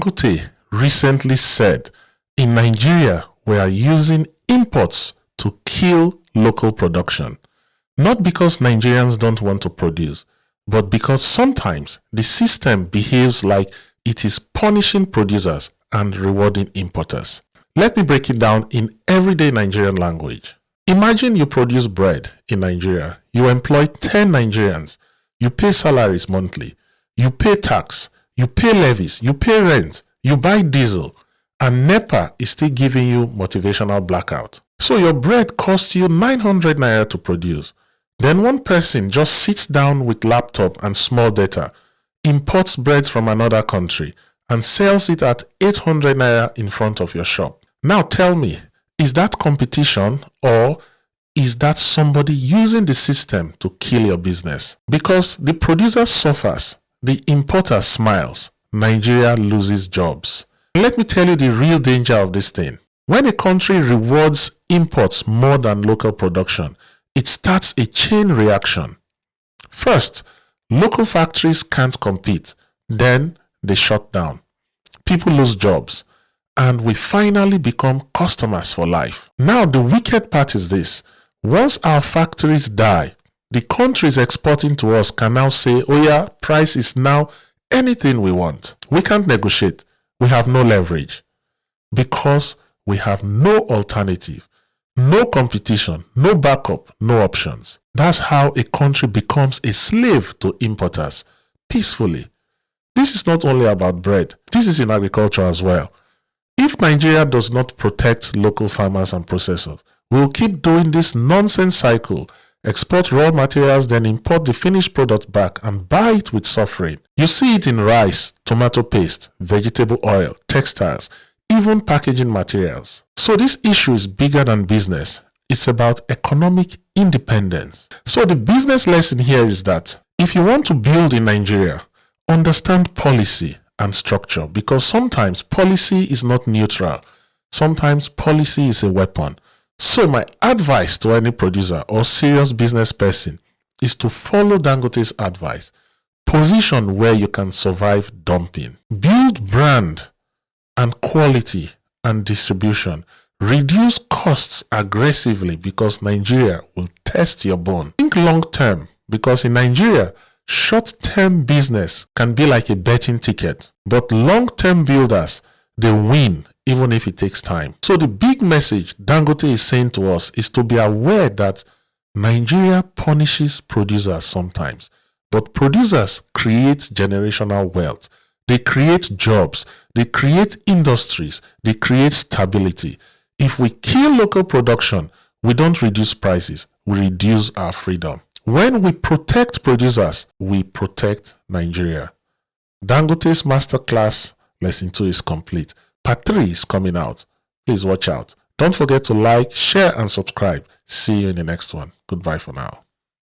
Dangote recently said, in Nigeria, we are using imports to kill local production. Not because Nigerians don't want to produce, but because sometimes the system behaves like it is punishing producers and rewarding importers. Let me break it down in everyday Nigerian language. Imagine you produce bread in Nigeria. You employ 10 Nigerians. You pay salaries monthly. You pay tax. You pay levies. You pay rent. You buy diesel. And NEPA is still giving you motivational blackout. So your bread costs you 900 naira to produce. Then one person just sits down with laptop and small data, imports bread from another country, and sells it at 800 naira in front of your shop. Now tell me, is that competition or is that somebody using the system to kill your business? Because the producer suffers, the importer smiles, Nigeria loses jobs. Let me tell you the real danger of this thing. When a country rewards imports more than local production, it starts a chain reaction. First, local factories can't compete. Then they shut down. People lose jobs. And we finally become customers for life. Now, the wicked part is this. Once our factories die, the countries exporting to us can now say, oh yeah, price is now anything we want. We can't negotiate. We have no leverage because we have no alternative, no competition, no backup, no options. That's how a country becomes a slave to importers peacefully. This is not only about bread. This is in agriculture as well. If Nigeria does not protect local farmers and processors, we'll keep doing this nonsense cycle, export raw materials, then import the finished product back and buy it with suffering. You see it in rice, tomato paste, vegetable oil, textiles, even packaging materials. So this issue is bigger than business. It's about economic independence. So the business lesson here is that if you want to build in Nigeria, understand policy and structure, because sometimes policy is not neutral. Sometimes policy is a weapon. So my advice to any producer or serious business person is to follow Dangote's advice. Position where you can survive dumping. Build brand and quality and distribution. Reduce costs aggressively because Nigeria will test your bone. Think long term because in Nigeria, short-term business can be like a betting ticket, but long-term builders, they win even if it takes time. So the big message Dangote is saying to us is to be aware that Nigeria punishes producers sometimes, but producers create generational wealth. They create jobs, they create industries, they create stability. If we kill local production, we don't reduce prices, we reduce our freedom. When we protect producers, we protect Nigeria. Dangote's Masterclass Lesson 2 is complete. Part 3 is coming out. Please watch out. Don't forget to like, share, and subscribe. See you in the next one. Goodbye for now.